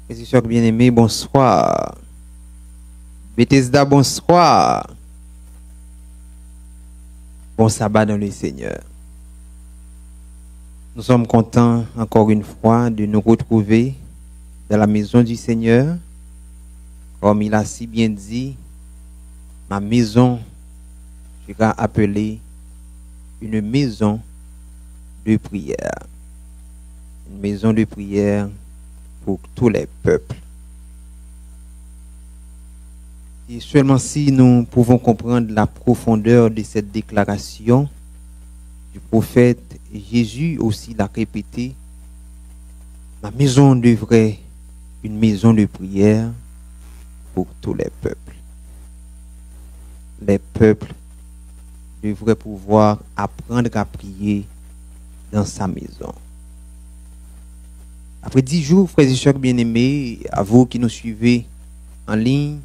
Mes sœurs bien-aimés, bonsoir. Bethesda, bonsoir. Bon sabbat dans le Seigneur. Nous sommes contents encore une fois de nous retrouver dans la maison du Seigneur. Comme il a si bien dit, ma maison sera appelée une maison de prière. Une maison de prière pour tous les peuples. Et seulement si nous pouvons comprendre la profondeur de cette déclaration du prophète, Jésus aussi l'a répété, ma maison devrait être une maison de prière pour tous les peuples. Les peuples devraient pouvoir apprendre à prier dans sa maison. Après 10 jours, frères et sœurs bien-aimés, à vous qui nous suivez en ligne,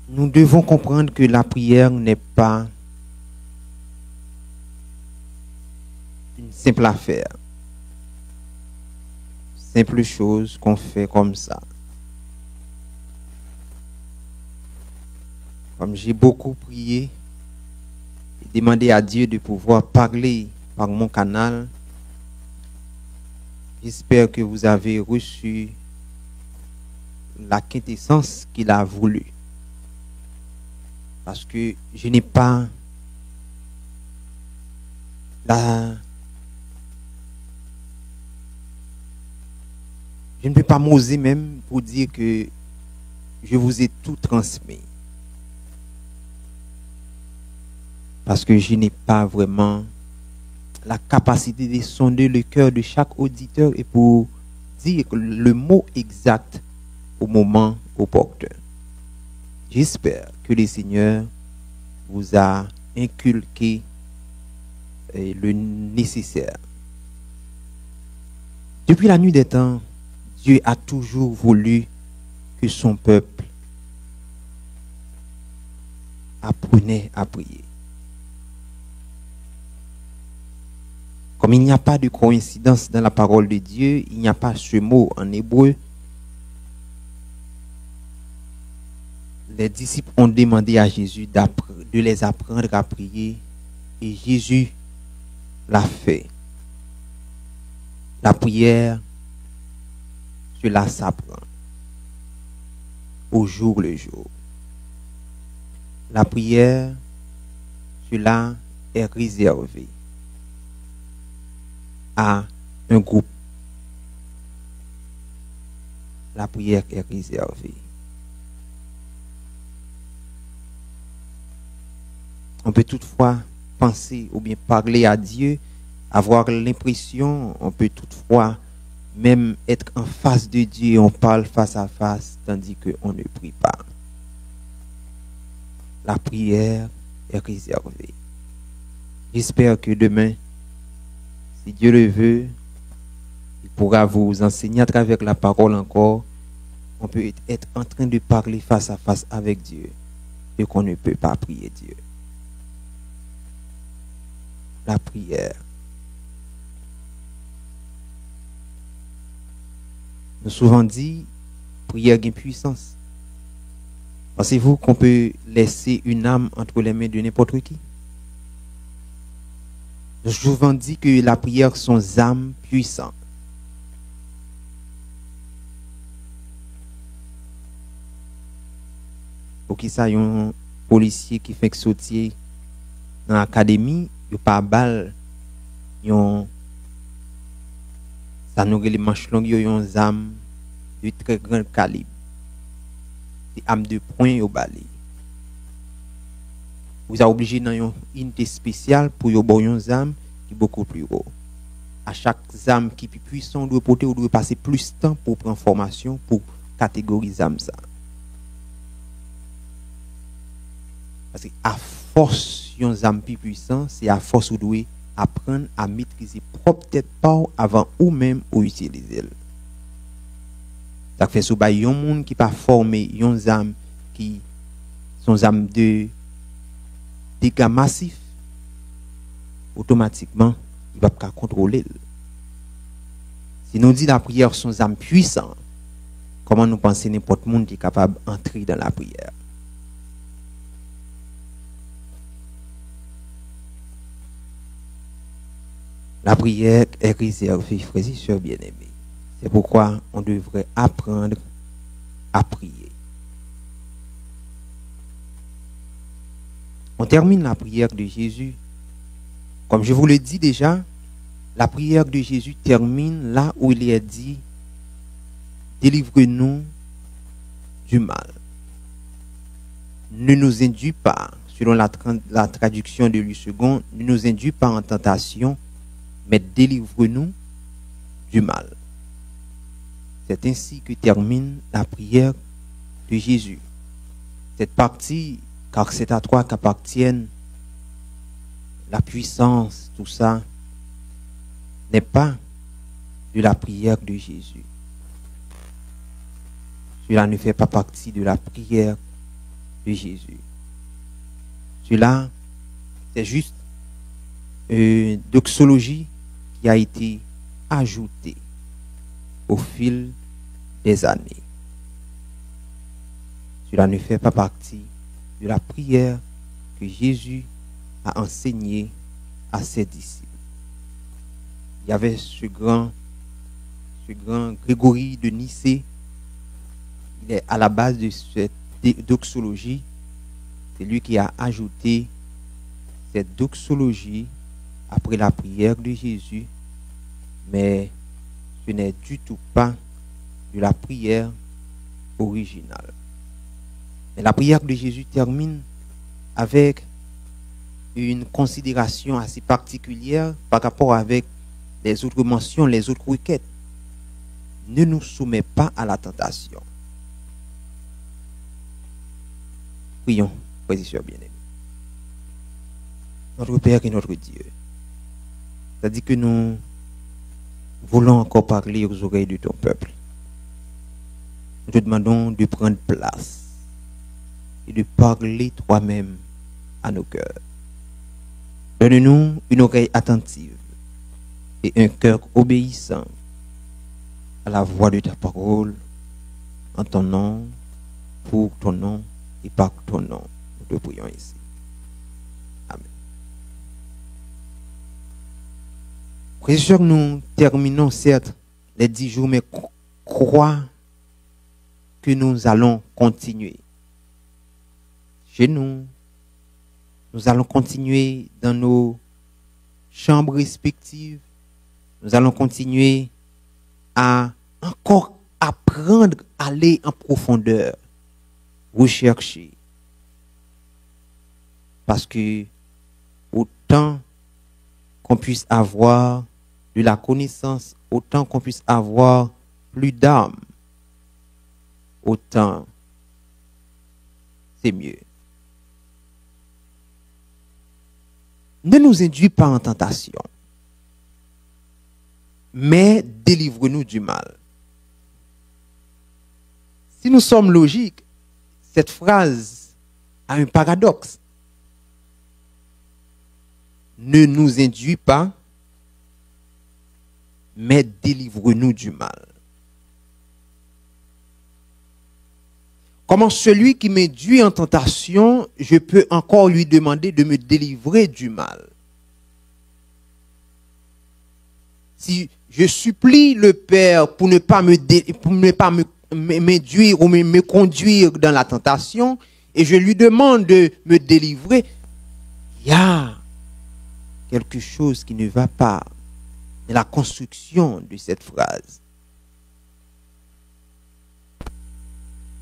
nous devons comprendre que la prière n'est pas une simple affaire, simple chose qu'on fait comme ça. Comme j'ai beaucoup prié et demandé à Dieu de pouvoir parler par mon canal, j'espère que vous avez reçu la quintessence qu'il a voulu. Parce que je n'ai pas je ne peux pas m'oser même pour dire que je vous ai tout transmis. Parce que je n'ai pas vraiment la capacité de sonder le cœur de chaque auditeur et pour dire le mot exact au moment opportun. J'espère que le Seigneur vous a inculqué le nécessaire. Depuis la nuit des temps, Dieu a toujours voulu que son peuple apprenait à prier. Comme il n'y a pas de coïncidence dans la parole de Dieu, il n'y a pas ce mot en hébreu. Les disciples ont demandé à Jésus de les apprendre à prier et Jésus l'a fait. La prière, cela s'apprend au jour le jour. La prière, cela est réservé à un groupe. La prière est réservée. On peut toutefois penser ou bien parler à Dieu, avoir l'impression, on peut toutefois même être en face de Dieu et on parle face à face tandis qu'on ne prie pas. La prière est réservée. J'espère que demain, si Dieu le veut, il pourra vous enseigner à travers la parole encore. On peut être en train de parler face à face avec Dieu et qu'on ne peut pas prier Dieu. La prière. Nous souvent dit, prière a une puissance. Pensez-vous qu'on peut laisser une âme entre les mains de n'importe qui? Nous souvent dit que la prière sont âmes puissantes. Pour qui ça, y a un policier qui fait sauter dans l'académie, il n'y a pas de balle, ça nous les manches longues, il y a une arme de très grand calibre. Des armes de poing au balai. Vous êtes obligé dans une unité spéciale pour avoir une arme qui est beaucoup plus haut. À chaque arme qui est plus puissant, on doit passer plus de temps pour prendre formation pour catégoriser ça. Parce que à force yon âme plus puissant, c'est à force où vous devez apprendre à maîtriser propre tête pas avant ou même ou utiliser. Ça fait sous ba yon monde qui pas formé yon âme qui sont âmes de dégâts massifs, automatiquement il va pas contrôler. Si nous dit la prière sont âmes puissantes, comment nous pensons n'importe monde qui est capable d'entrer dans la prière? La prière est réservée, frères et sœurs bien-aimés. C'est pourquoi on devrait apprendre à prier. On termine la prière de Jésus. Comme je vous le dis déjà, la prière de Jésus termine là où il est dit « Délivre-nous du mal. Ne nous induis pas, selon la traduction de Louis II, ne nous induis pas en tentation, mais délivre-nous du mal. » C'est ainsi que termine la prière de Jésus. Cette partie, car c'est à toi qu'appartiennent la puissance, tout ça, n'est pas de la prière de Jésus. Cela ne fait pas partie de la prière de Jésus. Cela, c'est juste une doxologie qui a été ajoutée au fil des années. Cela ne fait pas partie de la prière que Jésus a enseignée à ses disciples. Il y avait ce grand Grégory de Nicée. Il est à la base de cette doxologie. C'est lui qui a ajouté cette doxologie après la prière de Jésus, mais ce n'est du tout pas de la prière originale. Mais la prière de Jésus termine avec une considération assez particulière par rapport avec les autres mentions, les autres requêtes. Ne nous soumets pas à la tentation. Prions, frères et sœurs bien-aimés. Notre Père et notre Dieu, c'est-à-dire que nous voulons encore parler aux oreilles de ton peuple. Nous te demandons de prendre place et de parler toi-même à nos cœurs. Donne-nous une oreille attentive et un cœur obéissant à la voix de ta parole, en ton nom, pour ton nom et par ton nom. Nous te prions ici. Amen. Frères et sœurs, nous terminons certes les 10 jours, mais crois que nous allons continuer. Chez nous, nous allons continuer dans nos chambres respectives. Nous allons continuer à encore apprendre à aller en profondeur, rechercher. Parce que autant qu'on puisse avoir de la connaissance, autant qu'on puisse avoir plus d'âme, autant c'est mieux. Ne nous induis pas en tentation, mais délivre-nous du mal. Si nous sommes logiques, cette phrase a un paradoxe. Ne nous induis pas, mais délivre-nous du mal. Comment celui qui m'induit en tentation, je peux encore lui demander de me délivrer du mal? Si je supplie le Père pour ne pas m'induire ou me conduire dans la tentation, et je lui demande de me délivrer, il y a quelque chose qui ne va pas dans la construction de cette phrase.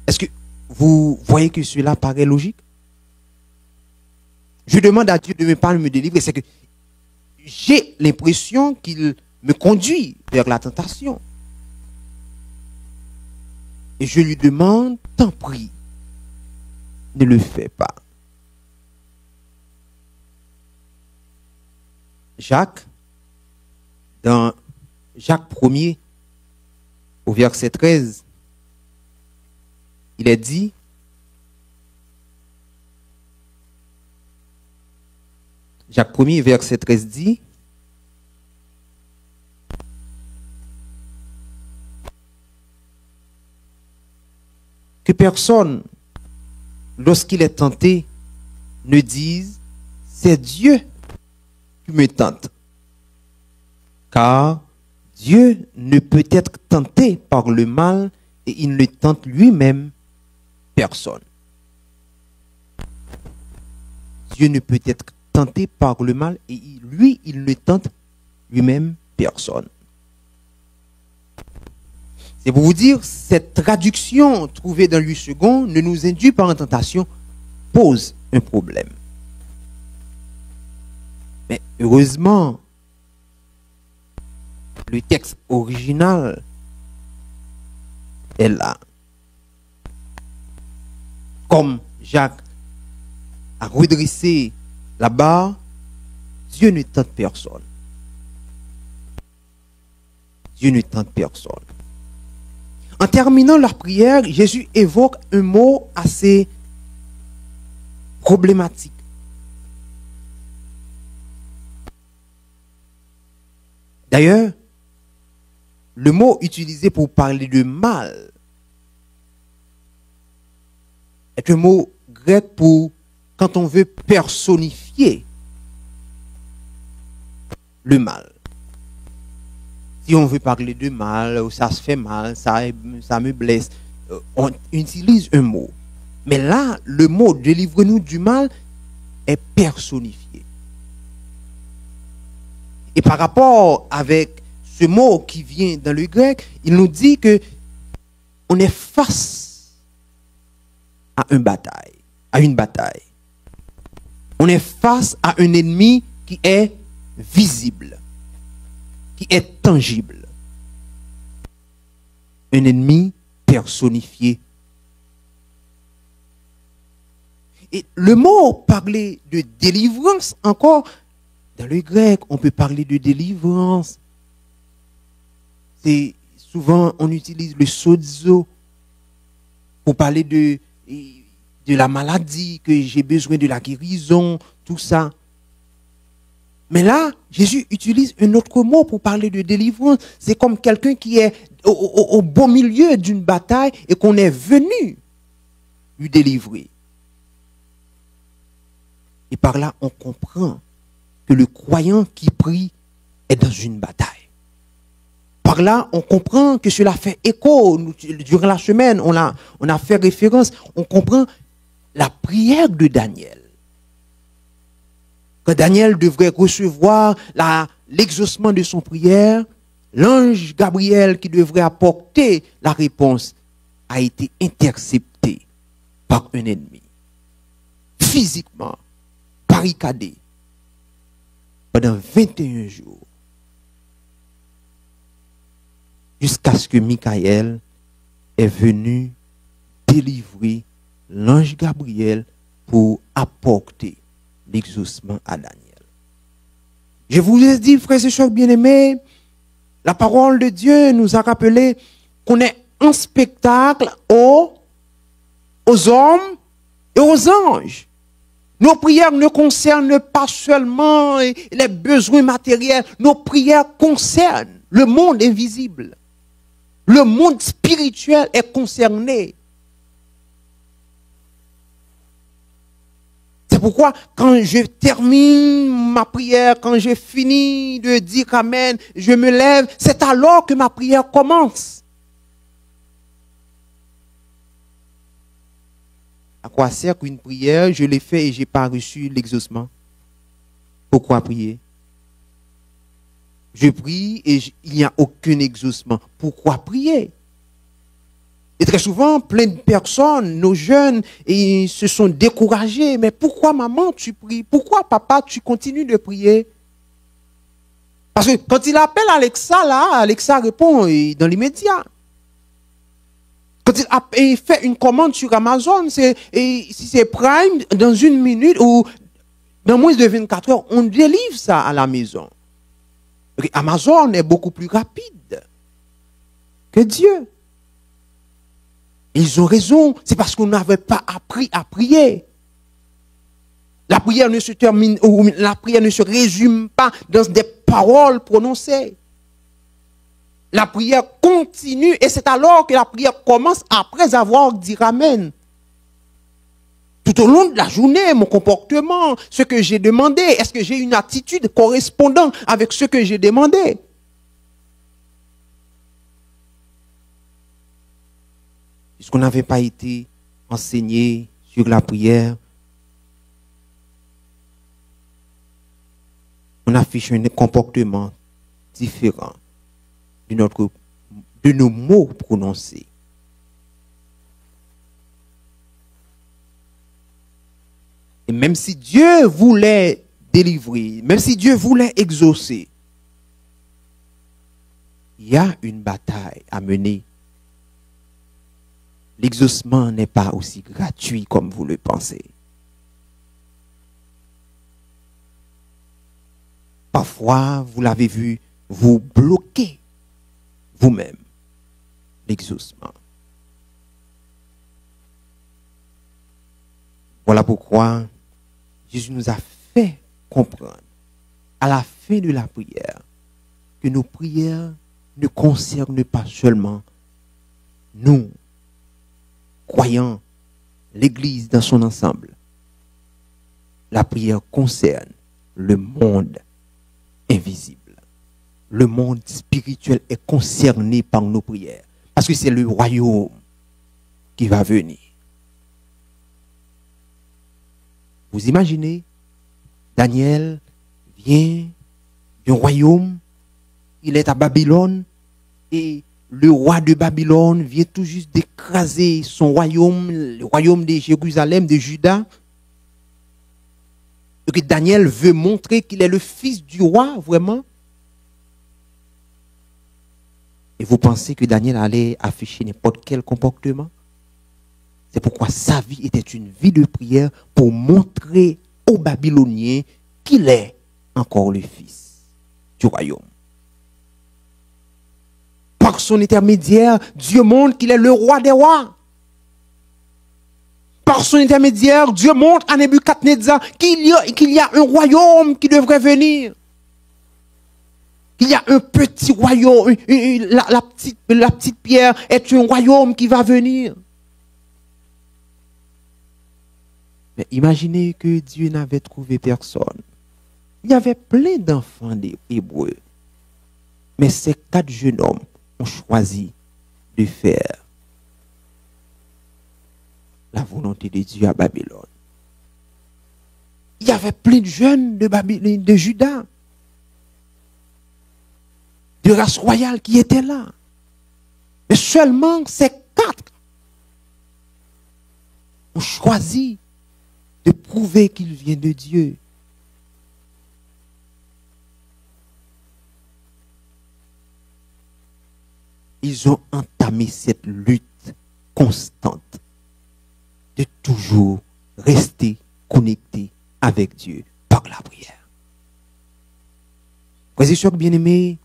Est-ce que vous voyez que cela paraît logique? Je demande à Dieu de ne pas me délivrer, c'est que j'ai l'impression qu'il me conduit vers la tentation. Et je lui demande, t'en prie, ne le fais pas. Jacques, dans Jacques 1er, au verset 13, il est dit, Jacques 1er, verset 13 dit, que personne, lorsqu'il est tenté, ne dise, c'est Dieu qui me tente. Car Dieu ne peut être tenté par le mal et il ne tente lui-même personne. Dieu ne peut être tenté par le mal et lui, il ne tente lui-même personne. C'est pour vous dire, cette traduction trouvée dans 8 secondes ne nous induit pas en tentation, pose un problème. Mais heureusement, le texte original est là. Comme Jacques a redressé la barre, Dieu ne tente personne. Dieu ne tente personne. En terminant leur prière, Jésus évoque un mot assez problématique. D'ailleurs, le mot utilisé pour parler de mal est un mot grec pour quand on veut personnifier le mal. Si on veut parler de mal, ça se fait mal, ça me blesse, on utilise un mot. Mais là, le mot délivre-nous du mal est personnifié. Et par rapport avec ce mot qui vient dans le grec, il nous dit que on est face à une bataille. On est face à un ennemi qui est visible, qui est tangible. Un ennemi personnifié. Et le mot parler de délivrance, encore, dans le grec, on peut parler de délivrance. C'est souvent, on utilise le sozo pour parler de la maladie, que j'ai besoin de la guérison, tout ça. Mais là, Jésus utilise un autre mot pour parler de délivrance. C'est comme quelqu'un qui est au beau milieu d'une bataille et qu'on est venu lui délivrer. Et par là, on comprend que le croyant qui prie est dans une bataille. Par là, on comprend que cela fait écho. Durant la semaine, on a fait référence, on comprend la prière de Daniel. Quand Daniel devrait recevoir l'exaucement de son prière, l'ange Gabriel qui devrait apporter la réponse a été intercepté par un ennemi. Physiquement, barricadé pendant 21 jours. Jusqu'à ce que Michael est venu délivrer l'ange Gabriel pour apporter l'exaucement à Daniel. Je vous ai dit, frères et sœurs bien-aimés, la parole de Dieu nous a rappelé qu'on est en spectacle aux hommes et aux anges. Nos prières ne concernent pas seulement les besoins matériels, nos prières concernent le monde invisible. Le monde spirituel est concerné. C'est pourquoi quand je termine ma prière, quand j'ai fini de dire Amen, je me lève, c'est alors que ma prière commence. À quoi sert qu'une prière, je l'ai fait et je n'ai pas reçu l'exaucement? Pourquoi prier? Je prie et il n'y a aucun exaucement. Pourquoi prier? Et très souvent, plein de personnes, nos jeunes, se sont découragés. Mais pourquoi maman tu pries? Pourquoi papa tu continues de prier? Parce que quand il appelle Alexa, là, Alexa répond dans l'immédiat. Quand il fait une commande sur Amazon, si c'est Prime, dans 1 minute ou dans moins de 24 heures, on délivre ça à la maison. Amazon est beaucoup plus rapide que Dieu. Ils ont raison, c'est parce qu'on n'avait pas appris à prier. La prière ne se termine, ou la prière ne se résume pas dans des paroles prononcées. La prière continue et c'est alors que la prière commence après avoir dit Amen. Tout au long de la journée, mon comportement, ce que j'ai demandé, est-ce que j'ai une attitude correspondant avec ce que j'ai demandé? Puisqu'on n'avait pas été enseigné sur la prière, on affiche un comportement différent de nos mots prononcés. Et même si Dieu voulait délivrer, même si Dieu voulait exaucer, il y a une bataille à mener. L'exaucement n'est pas aussi gratuit comme vous le pensez. Parfois, vous l'avez vu, vous bloquez vous-même l'exaucement. Voilà pourquoi Jésus nous a fait comprendre à la fin de la prière que nos prières ne concernent pas seulement nous, croyants, l'Église dans son ensemble. La prière concerne le monde invisible. Le monde spirituel est concerné par nos prières. Parce que c'est le royaume qui va venir. Vous imaginez, Daniel vient d'un royaume, il est à Babylone, et le roi de Babylone vient tout juste d'écraser son royaume, le royaume de Jérusalem, de Juda. Et que Daniel veut montrer qu'il est le fils du roi, vraiment. Et vous pensez que Daniel allait afficher n'importe quel comportement? C'est pourquoi sa vie était une vie de prière pour montrer aux Babyloniens qu'il est encore le fils du royaume. Par son intermédiaire, Dieu montre qu'il est le roi des rois. Par son intermédiaire, Dieu montre à Nebuchadnezzar qu'il y a un royaume qui devrait venir. Il y a un petit royaume, la petite pierre est un royaume qui va venir. Mais imaginez que Dieu n'avait trouvé personne. Il y avait plein d'enfants d'Hébreux. Mais ces 4 jeunes hommes ont choisi de faire la volonté de Dieu à Babylone. Il y avait plein de jeunes de Juda, de race royale qui étaient là. Mais seulement ces 4 ont choisi de prouver qu'il vient de Dieu. Ils ont entamé cette lutte constante de toujours rester connectés avec Dieu par la prière. Frères et sœurs bien-aimés,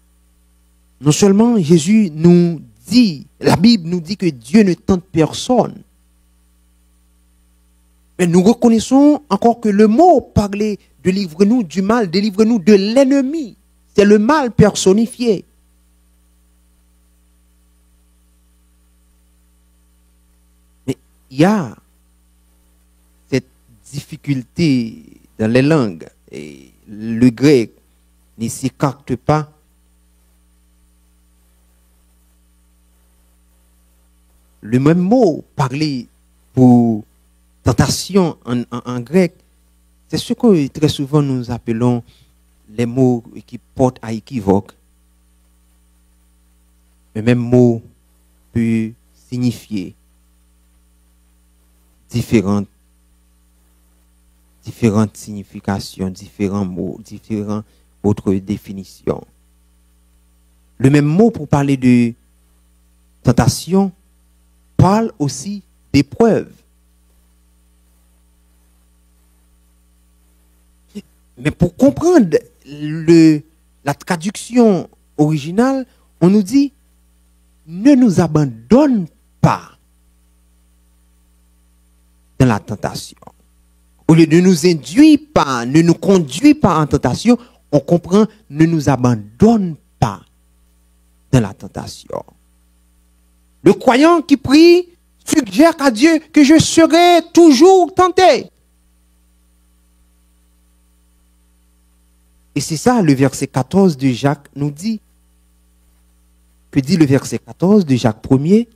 non seulement Jésus nous dit, la Bible nous dit que Dieu ne tente personne, mais nous reconnaissons encore que le mot parler de délivre-nous du mal, délivre-nous de l'ennemi, c'est le mal personnifié. Mais il y a cette difficulté dans les langues, et le grec ne s'écarte pas. Le même mot parlé pour tentation en grec, c'est ce que très souvent nous appelons les mots qui portent à équivoque. Le même mot peut signifier différentes significations, différents mots, différentes autres définitions. Le même mot pour parler de tentation parle aussi d'épreuve. Mais pour comprendre la traduction originale, on nous dit ne nous abandonne pas dans la tentation. Au lieu de nous induire pas, ne nous conduit pas en tentation, on comprend ne nous abandonne pas dans la tentation. Le croyant qui prie suggère à Dieu que je serai toujours tenté. Et c'est ça le verset 14 de Jacques nous dit. Que dit le verset 14 de Jacques 1er?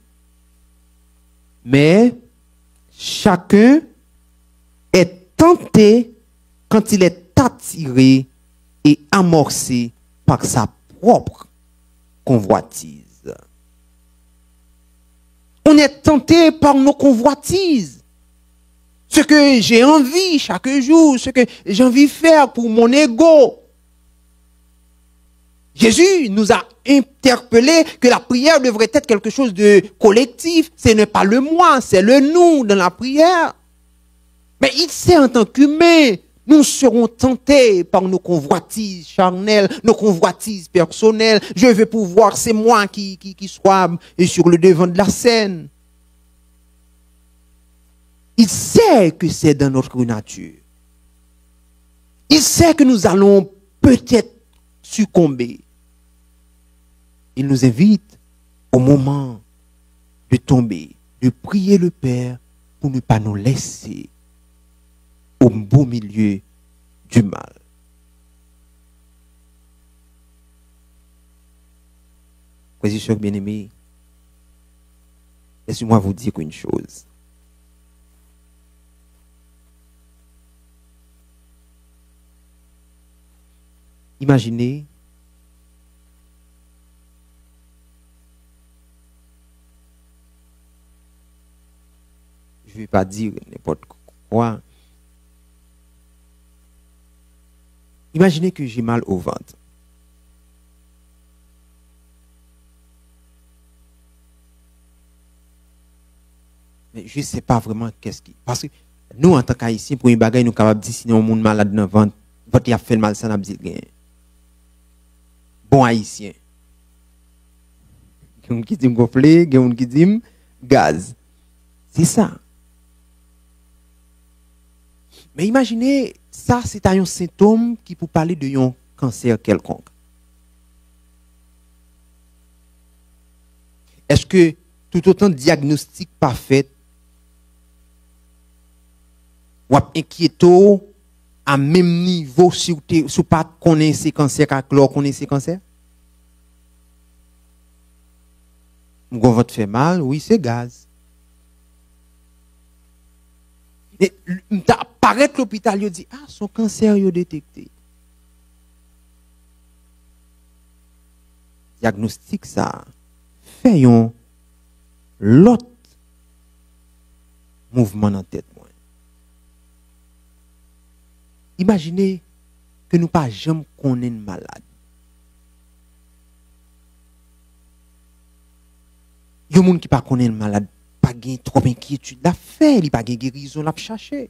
Mais chacun est tenté quand il est attiré et amorcé par sa propre convoitise. On est tenté par nos convoitises. Ce que j'ai envie chaque jour, ce que j'ai envie de faire pour mon ego. Jésus nous a interpellé que la prière devrait être quelque chose de collectif. Ce n'est pas le moi, c'est le nous dans la prière. Mais il sait en tant qu'humain, nous serons tentés par nos convoitises charnelles, nos convoitises personnelles. Je veux pouvoir, c'est moi qui soit sur le devant de la scène. Il sait que c'est dans notre nature. Il sait que nous allons peut-être succomber. Il nous invite au moment de tomber, de prier le Père pour ne pas nous laisser au beau milieu du mal. Frères et sœurs bien-aimés, laissez-moi vous dire une chose. Imaginez je ne vais pas dire n'importe quoi. Imaginez que j'ai mal au ventre. Mais je ne sais pas vraiment qu'est-ce qui... Parce que nous, en tant qu'Haïtiens, pour une bagaille, nous sommes capables de dire si on est malade dans le ventre, votre a fait mal, ça n'a pas dit rien. Bon Haïtien. Il y a qui dit gonflé, il y a qui dit gaz. C'est ça. Mais imaginez, ça c'est un symptôme qui peut parler de un cancer quelconque. Est-ce que tout autant de diagnostic parfait ou inquiétant à même niveau si vous pas connaître ces cancers car connaître ces cancers? Vous votre fait mal, oui, c'est gaz. Et paraît que l'hôpital il dit son cancer est détecté. Diagnostic ça fait un l'autre mouvement dans la tête. Imaginez que nous pas jamais connaître malade. Il y a des gens qui pas connaître malade, pas gain trop inquiétude la faire, il pas gain guérison la chercher.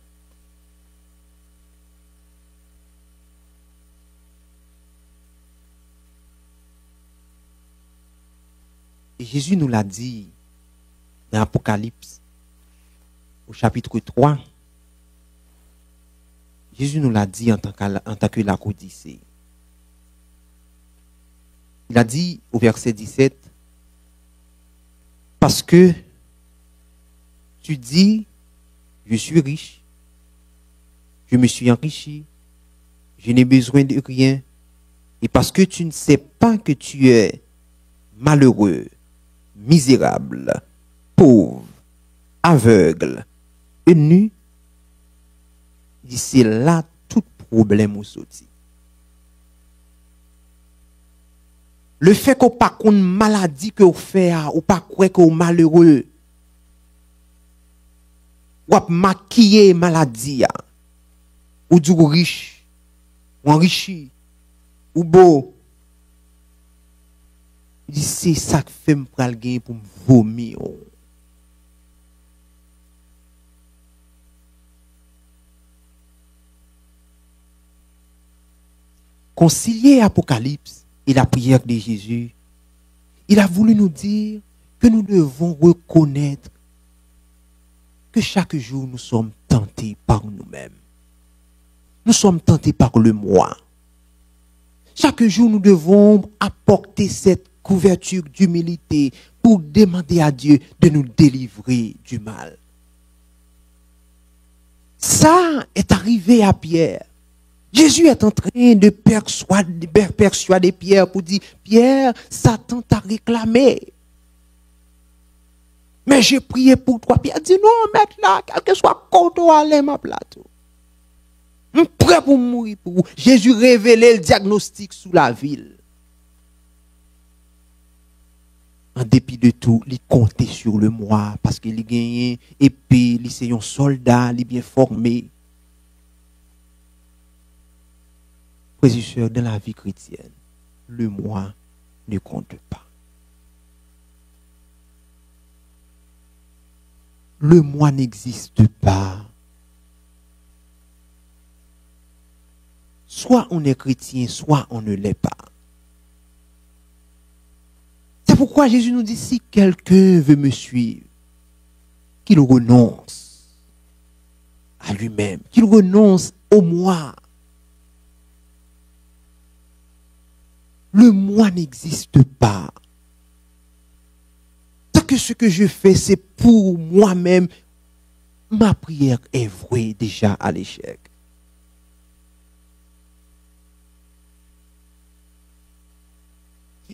Et Jésus nous l'a dit dans l'Apocalypse au chapitre 3. Jésus nous l'a dit en tant que la Odyssée. Il a dit au verset 17, parce que tu dis, je suis riche, je me suis enrichi, je n'ai besoin de rien, et parce que tu ne sais pas que tu es malheureux, misérable, pauvre, aveugle et nu, c'est là tout problème au sorti. Le fait qu'on pas qu'on maladie que vous fait ou pas quoi que vous malheureux ou maquiller maladie ou du riche ou enrichi ou beau, c'est ça que fait me pral gagner pour me vomir. Concilier Apocalypse et la prière de Jésus, il a voulu nous dire que nous devons reconnaître que chaque jour nous sommes tentés par nous-mêmes. Nous sommes tentés par le moi. Chaque jour nous devons apporter cette couverture d'humilité pour demander à Dieu de nous délivrer du mal. Ça est arrivé à Pierre. Jésus est en train de persuader Pierre pour dire, Pierre, Satan t'a réclamé. Mais j'ai prié pour toi. Pierre dit, non, maître là, quel que soit contre aller ma plateau. Je suis prêt pour mourir pour vous. Jésus révélait le diagnostic sous la ville. En dépit de tout, il comptait sur le moi parce qu'il gagnait épée, il est un soldat, il est bien formé. Frères et sœurs, dans la vie chrétienne, le moi ne compte pas. Le moi n'existe pas. Soit on est chrétien, soit on ne l'est pas. C'est pourquoi Jésus nous dit, si quelqu'un veut me suivre, qu'il renonce à lui-même, qu'il renonce au moi. Le moi n'existe pas. Tant que ce que je fais, c'est pour moi-même, ma prière est vouée déjà à l'échec.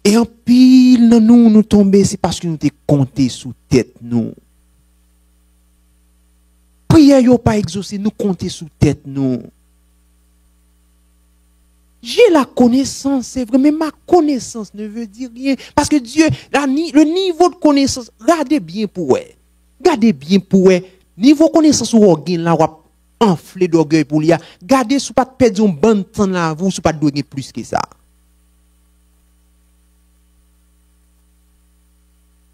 Et en pile, nous tomber, c'est parce que nous t'es compté sous tête, nous. Prière yo pas exaucé, nous compter sous tête, nous. J'ai la connaissance, c'est vrai, mais ma connaissance ne veut dire rien. Parce que Dieu, le niveau de connaissance, regardez bien pour eux. Regardez bien pour eux. Niveau connaissance ou organe là, ou enflé d'orgueil pour lui. Gardez sous pas de perdre un bon temps là, vous, sous pas de donner plus que ça.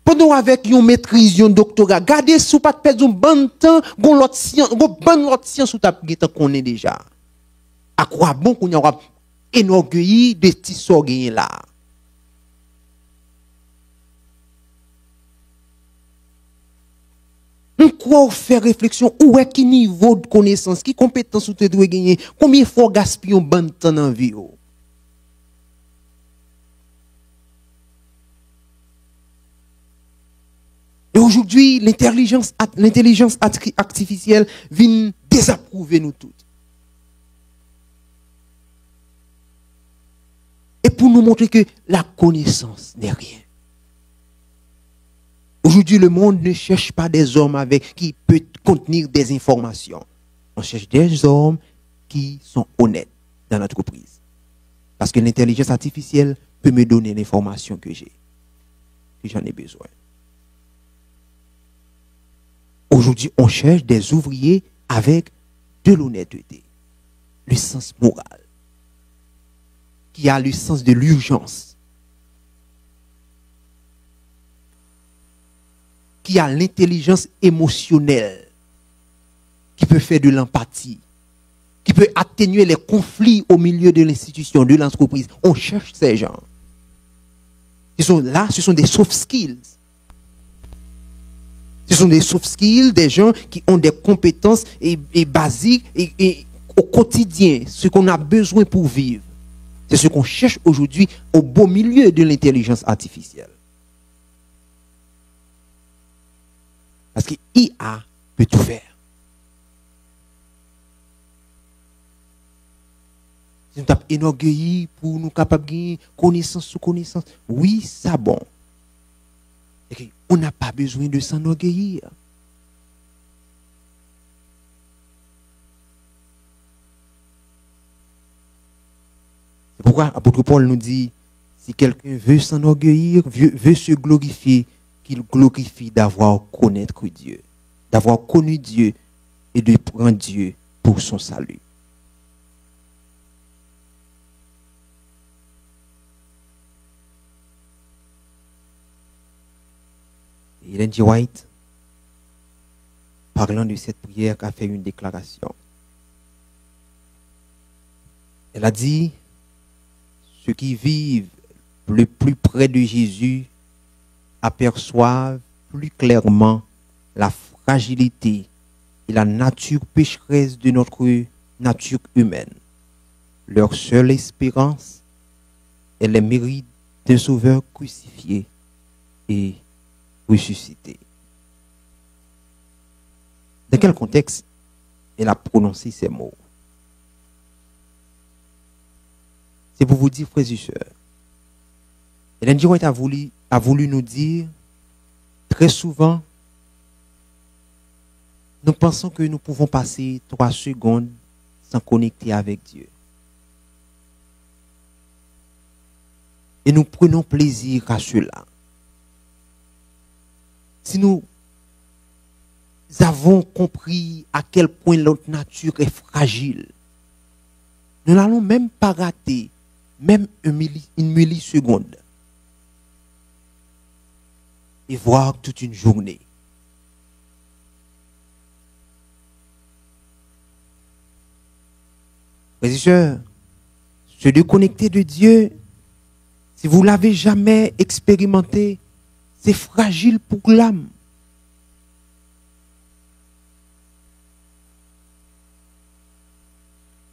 Pendant avec une maîtrise, un doctorat, gardez sous pas de perdre un bon temps, gon l'autre science ou ta connaît déjà. À quoi bon qu'on y aura enorgueilli de petits sorgues là. On croit faire réflexion, où est qui niveau de connaissance, qui compétence ou te doit gagner, combien faut gaspiller un bon temps dans la vie. Et aujourd'hui, l'intelligence artificielle vient désapprouver nous toutes. Et pour nous montrer que la connaissance n'est rien. Aujourd'hui, le monde ne cherche pas des hommes qui peuvent contenir des informations. On cherche des hommes qui sont honnêtes dans l'entreprise. Parce que l'intelligence artificielle peut me donner l'information que j'en ai besoin. Aujourd'hui, on cherche des ouvriers avec de l'honnêteté, le sens moral, qui a le sens de l'urgence, qui a l'intelligence émotionnelle, qui peut faire de l'empathie, qui peut atténuer les conflits au milieu de l'institution, de l'entreprise. On cherche ces gens. Ils sont là, ce sont des soft skills. Ce sont des soft skills, des gens qui ont des compétences et basiques et au quotidien, ce qu'on a besoin pour vivre. C'est ce qu'on cherche aujourd'hui au beau milieu de l'intelligence artificielle. Parce que l'IA peut tout faire. Si nous sommes énorgueillis pour nous capables de gagner connaissance sous connaissance, oui, ça bon. Et on n'a pas besoin de s'enorgueillir. C'est pourquoi l'apôtre Paul nous dit, si quelqu'un veut s'enorgueillir, veut se glorifier, qu'il glorifie d'avoir connaître Dieu, d'avoir connu Dieu et de prendre Dieu pour son salut. Ellen G. White, parlant de cette prière, a fait une déclaration. Elle a dit, ceux qui vivent le plus près de Jésus aperçoivent plus clairement la fragilité et la nature pécheresse de notre nature humaine. Leur seule espérance est les mérites d'un sauveur crucifié et ressuscité. Dans quel contexte elle a prononcé ces mots? C'est pour vous dire, frères et sœurs, Ellen G. White a voulu nous dire, très souvent, nous pensons que nous pouvons passer 3 secondes sans connecter avec Dieu. Et nous prenons plaisir à cela. Si nous avons compris à quel point notre nature est fragile, nous n'allons même pas rater même une milliseconde et voir toute une journée. Frères et sœurs, se déconnecter de Dieu, si vous ne l'avez jamais expérimenté, c'est fragile pour l'âme.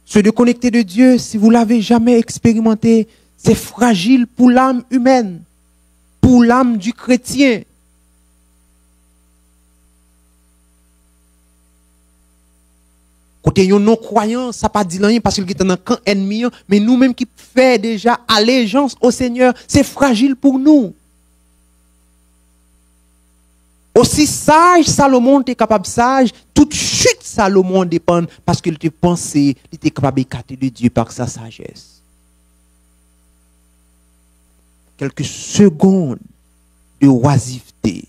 Se déconnecter de Dieu, si vous ne l'avez jamais expérimenté, c'est fragile pour l'âme humaine, pour l'âme du chrétien. Côté yon non-croyant, ça pas dit rien parce qu'il est dans un camp ennemi, mais nous-mêmes qui faisons déjà allégeance au Seigneur, c'est fragile pour nous. Aussi sage, Salomon était capable sage, toute chute Salomon dépend parce qu'il était pensé, il était capable d'écarter de Dieu par sa sagesse. Quelques secondes de oisiveté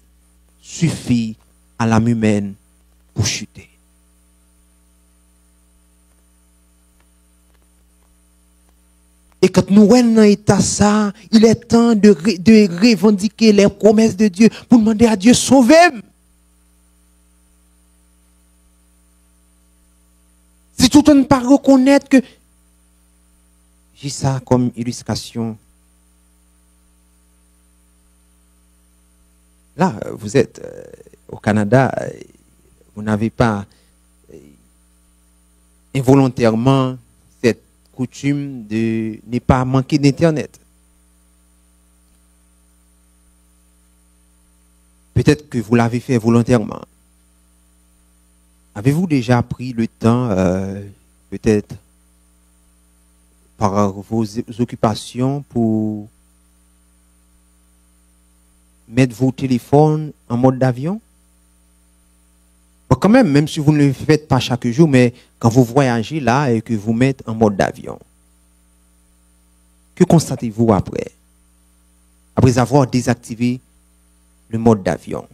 suffit à l'âme humaine pour chuter. Et quand nous sommes dans l'état ça, il est temps de revendiquer les promesses de Dieu pour demander à Dieu sauver-moi. Si tout le monde ne pas reconnaître que j'ai ça comme illustration. Là, vous êtes au Canada, vous n'avez pas involontairement cette coutume de ne pas manquer d'Internet. Peut-être que vous l'avez fait volontairement. Avez-vous déjà pris le temps, peut-être par vos occupations, pour mettre vos téléphones en mode d'avion? Bon, quand même, même si vous ne le faites pas chaque jour, mais quand vous voyagez là et que vous mettez en mode d'avion, que constatez-vous après? Après avoir désactivé le mode d'avion.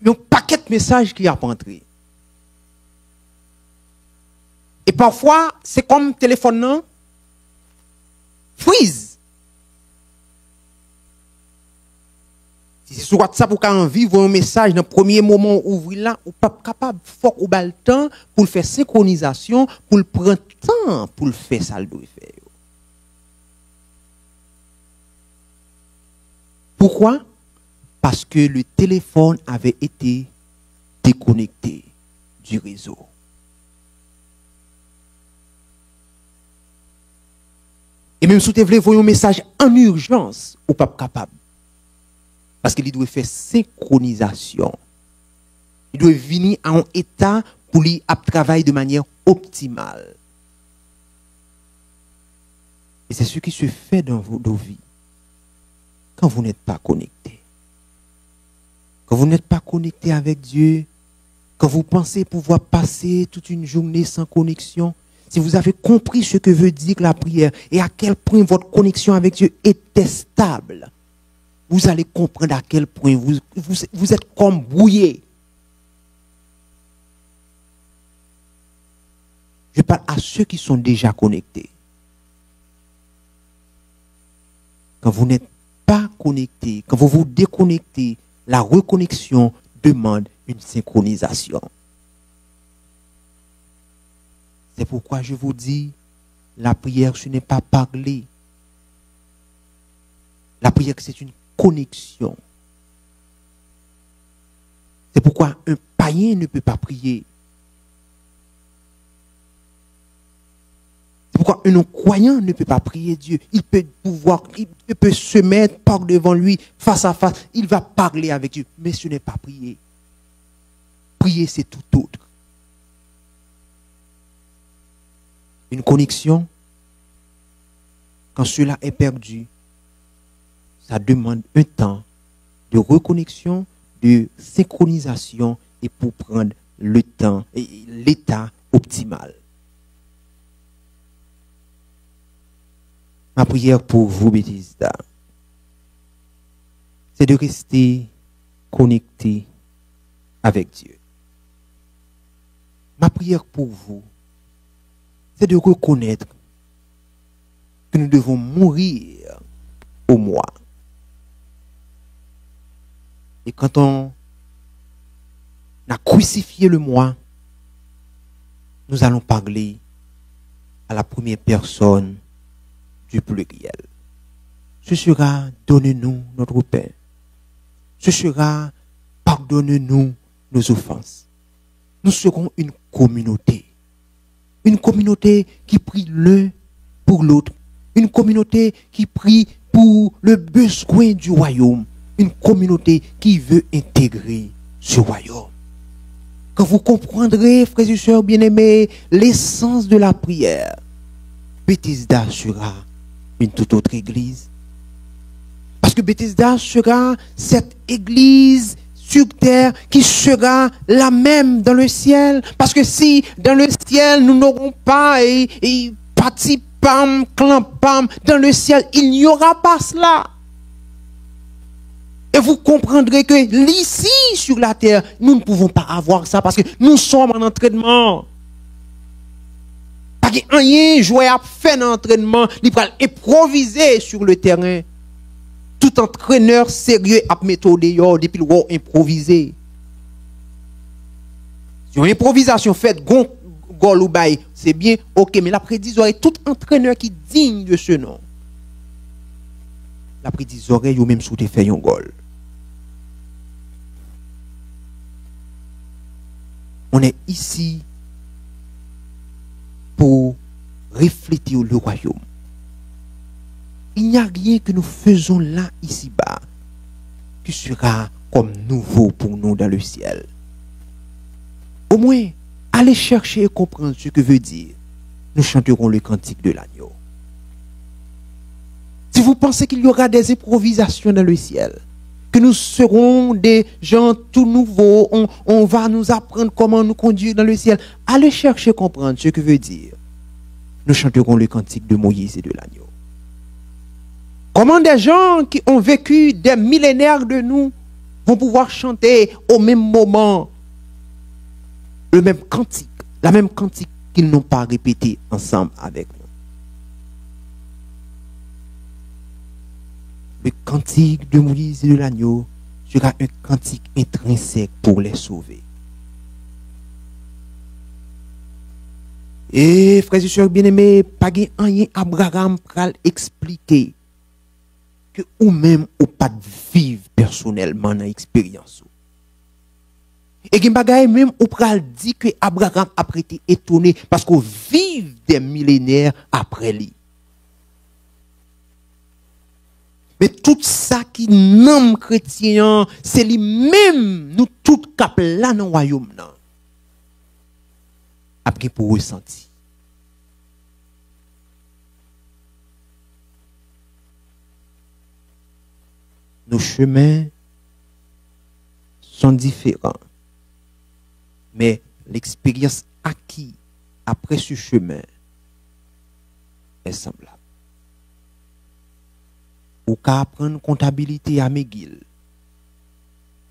Il y a un paquet de messages qui a entré. Et parfois, c'est comme téléphone non? Freeze. Si c'est sur WhatsApp ou quand envie voir un message dans le premier moment ouvrir là, ou pas capable faut ou bal temps pour le faire synchronisation, pour le prendre temps pour le faire ça le doit faire. Pourquoi? Parce que le téléphone avait été déconnecté du réseau. Et même si vous voulez envoyer un message en urgence, ou pas capable. Parce qu'il doit faire synchronisation. Il doit venir à un état pour lui travailler de manière optimale. Et c'est ce qui se fait dans vos vies quand vous n'êtes pas connecté. Quand vous n'êtes pas connecté avec Dieu, quand vous pensez pouvoir passer toute une journée sans connexion, si vous avez compris ce que veut dire la prière et à quel point votre connexion avec Dieu est stable, vous allez comprendre à quel point vous êtes comme brouillé. Je parle à ceux qui sont déjà connectés. Quand vous n'êtes pas connecté, quand vous vous déconnectez, la reconnexion demande une synchronisation. C'est pourquoi je vous dis, la prière, ce n'est pas parler. La prière, c'est une connexion. C'est pourquoi un païen ne peut pas prier. pourquoi un non-croyant ne peut pas prier Dieu? Il peut se mettre par devant lui, face à face. Il va parler avec Dieu. Mais ce n'est pas prier. Prier, c'est tout autre. Une connexion, quand cela est perdu, ça demande un temps de reconnexion, de synchronisation et pour prendre le temps et l'état optimal. Ma prière pour vous, Bethesda, c'est de rester connecté avec Dieu. Ma prière pour vous, c'est de reconnaître que nous devons mourir au moi. Et quand on a crucifié le moi, nous allons parler à la première personne du pluriel. Ce sera donne-nous notre pain. Ce sera pardonne-nous nos offenses. Nous serons une communauté. Une communauté qui prie l'un pour l'autre. Une communauté qui prie pour le besoin du royaume. Une communauté qui veut intégrer ce royaume. Quand vous comprendrez, frères et sœurs bien-aimés, l'essence de la prière, Bethesda sera une toute autre église. Parce que Bethesda sera cette église sur terre qui sera la même dans le ciel. Parce que si dans le ciel nous n'aurons pas et patipam, clampam, dans le ciel il n'y aura pas cela. Et vous comprendrez que ici sur la terre, nous ne pouvons pas avoir ça parce que nous sommes en entraînement. Pas qu'il y ait un joueur à faire un entraînement, il va improviser sur le terrain. Tout entraîneur sérieux a méthode depuis le rôle improvisé. Si une improvisation faite, gol ou bail, c'est bien, ok, mais l'après 10 oreilles, tout entraîneur qui digne de ce nom, l'après 10 oreilles, ou même sous tes fait un gol. On est ici pour refléter le royaume. Il n'y a rien que nous faisons là, ici-bas, qui sera comme nouveau pour nous dans le ciel. Au moins, allez chercher et comprendre ce que veut dire. Nous chanterons le cantique de l'agneau. Si vous pensez qu'il y aura des improvisations dans le ciel, que nous serons des gens tout nouveaux, on va nous apprendre comment nous conduire dans le ciel, allez chercher et comprendre ce que veut dire. Nous chanterons le cantique de Moïse et de l'agneau. Comment des gens qui ont vécu des millénaires de nous vont pouvoir chanter au même moment le même cantique, la même cantique qu'ils n'ont pas répété ensemble avec nous. Le cantique de Moïse et de l'agneau sera un cantique intrinsèque pour les sauver. Et frères et sœurs bien-aimés, pas rien Abraham pral expliquer que ou même ou pas de vivre personnellement dans l'expérience. Et qu'il bagaille même ou pral dit que Abraham a été étonné parce qu'on vive des millénaires après lui. Mais tout ça qui nomme chrétien, c'est lui-même, nous tout cap là dans le royaume. Après pour ressentir. Nos chemins sont différents. Mais l'expérience acquise après ce chemin est semblable. Ou qu'à apprendre comptabilité à McGill.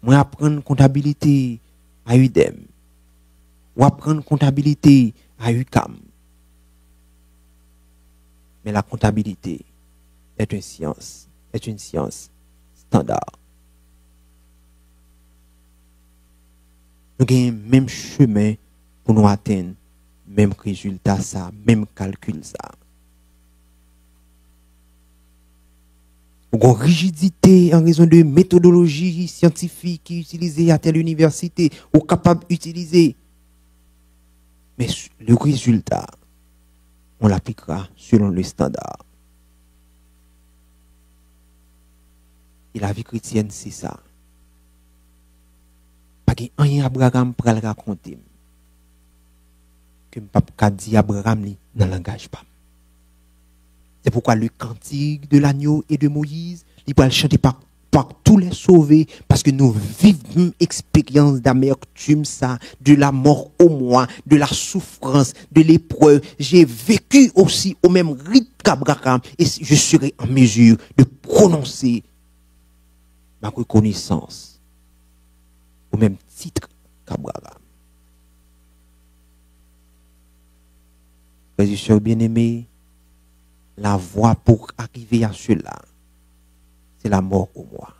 Moi apprendre comptabilité à UDEM. Ou apprendre comptabilité à UCAM. Mais la comptabilité est une science standard. Nous avons le même chemin pour nous atteindre même résultat ça, même calcul ça. Une rigidité en raison de méthodologie scientifique qui est utilisée à telle université ou capable d'utiliser. Mais le résultat on l'appliquera selon le standard. Et la vie chrétienne, c'est ça. Pas qu'il y a rien Abraham pour le raconter. Que je ne peux pas dire Abraham dans le langage. C'est pourquoi le cantique de l'agneau et de Moïse, il peut le chanter par tous les sauvés, parce que nous vivons expérience d'amertume, ça, de la mort au moi, de la souffrance, de l'épreuve. J'ai vécu aussi au même rythme qu'Abraham, et je serai en mesure de prononcer ma reconnaissance au même titre qu'Abraham. Frères et sœurs bien-aimés, la voie pour arriver à cela, c'est la mort au moi.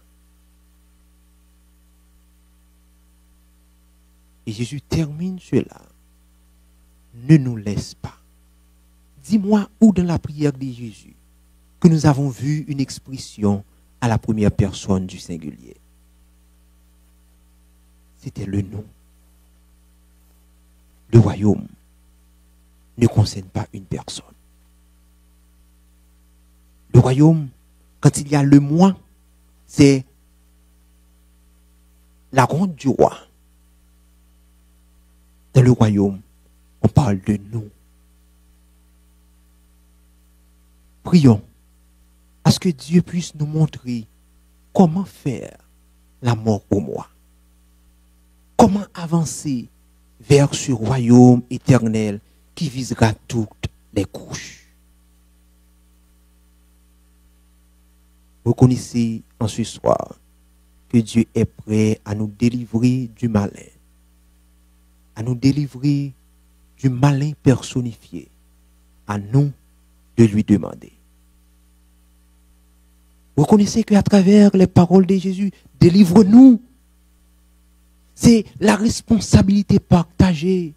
Et Jésus termine cela. Ne nous laisse pas. Dis-moi où dans la prière de Jésus que nous avons vu une expression à la première personne du singulier. C'était le nom. Le royaume ne concerne pas une personne. Le royaume, quand il y a le moi, c'est la ronde du roi. Dans le royaume, on parle de nous. Prions à ce que Dieu puisse nous montrer comment faire la mort au moi. Comment avancer vers ce royaume éternel qui visera toutes les couches. Reconnaissez en ce soir que Dieu est prêt à nous délivrer du malin, à nous délivrer du malin personnifié, à nous de lui demander. Reconnaissez qu'à travers les paroles de Jésus, délivre-nous. C'est la responsabilité partagée.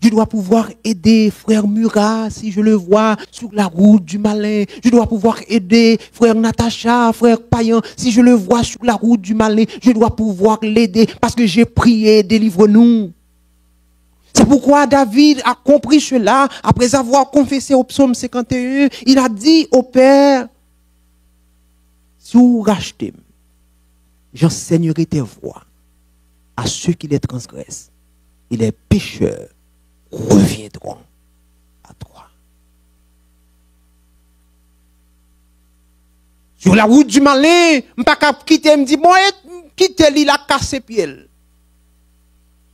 Je dois pouvoir aider frère Murat si je le vois sur la route du malin. Je dois pouvoir aider frère Natacha, frère Payan si je le vois sur la route du malin. Je dois pouvoir l'aider parce que j'ai prié, délivre-nous. C'est pourquoi David a compris cela après avoir confessé au psaume 51. Il a dit au Père, si vous rachetez, j'enseignerai tes voies à ceux qui les transgressent et les pécheurs reviendront à toi. Sur la route du malin, je ne peux pas quitter, me dit, bon, quittez lui la casse pied.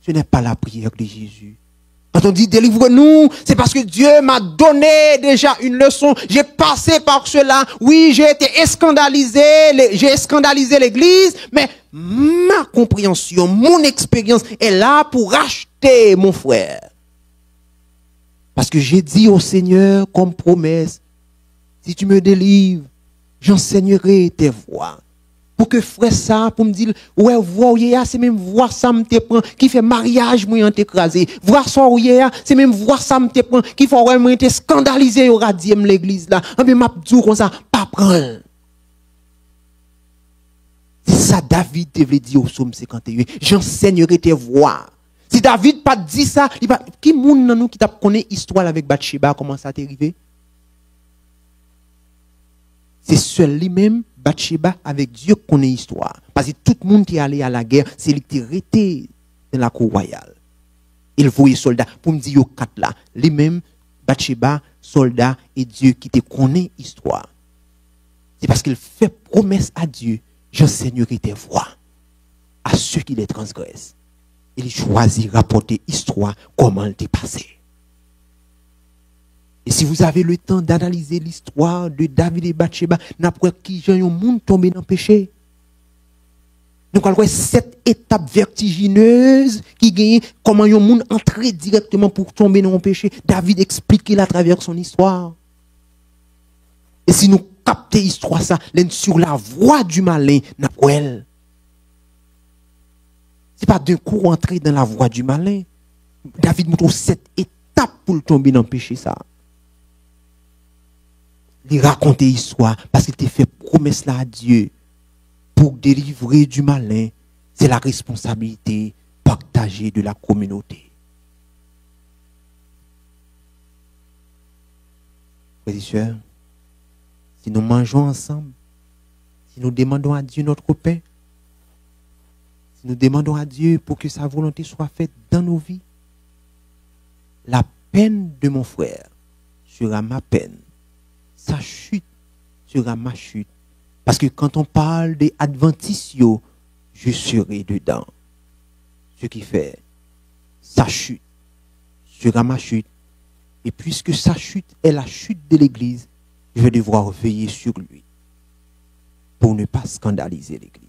Ce n'est pas la prière de Jésus. Quand on dit délivre-nous, c'est parce que Dieu m'a donné déjà une leçon. J'ai passé par cela. Oui, j'ai été scandalisé, j'ai scandalisé l'église, mais ma compréhension, mon expérience est là pour racheter mon frère. Parce que j'ai dit au Seigneur comme promesse, si tu me délivres, j'enseignerai tes voies. Pour que frère ça, pour me dire, ouais, voir c'est même voir ça me te prend, qui fait mariage, moi, t'écrasé. Voir ça, c'est même voir ça me te prend, qui fait, ouais, moi, te scandalisé au radium l'église là. Mais m'a dit comme ça, pas prendre. C'est ça, David devait dire au psaume 51. J'enseignerai tes voies. Si David pas dit ça, il va, qui moun nan nous qui t'a connaît histoire avec Bathsheba, comment ça t'est arrivé? C'est seul lui-même, Bathsheba, avec Dieu connaît l'histoire. Parce que tout le monde qui est allé à la guerre, c'est lui qui est resté dans la cour royale. Il voyait soldats, pour me dire, yo quatre là. Lui-même, Bathsheba, soldat, et Dieu qui te connaît l'histoire. C'est parce qu'il fait promesse à Dieu, j'enseignerai tes voies à ceux qui les transgressent. Il choisit rapporter histoire, comment elle t'est passé. Et si vous avez le temps d'analyser l'histoire de David et Bathsheba, n'après qui j'ai un monde tombé dans le péché. Nous avons cette étape vertigineuse qui gagne comment un monde entrer directement pour tomber dans le péché. David explique à travers son histoire. Et si nous captons l'histoire ça, sur la voie du malin, n'après c'est pas d'un coup entrer dans la voie du malin. David montre cette étape pour tomber dans le péché ça. Il raconte l'histoire parce qu'il t'a fait promesse là à Dieu pour délivrer du malin. C'est la responsabilité partagée de la communauté. Frères et sœurs, si nous mangeons ensemble, si nous demandons à Dieu notre pain, si nous demandons à Dieu pour que sa volonté soit faite dans nos vies, la peine de mon frère sera ma peine. Sa chute sera ma chute. Parce que quand on parle des adventistes, je serai dedans. Ce qui fait, sa chute sera ma chute. Et puisque sa chute est la chute de l'Église, je vais devoir veiller sur lui pour ne pas scandaliser l'Église.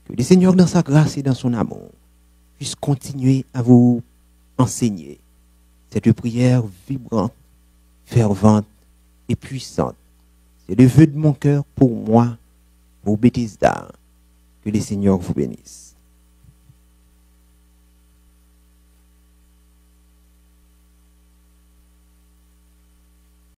Que le Seigneur, dans sa grâce et dans son amour, puisse continuer à vous enseigner cette prière vibrante, fervente et puissante. C'est le vœu de mon cœur pour moi, pour Bethesda. Que le Seigneur vous bénisse.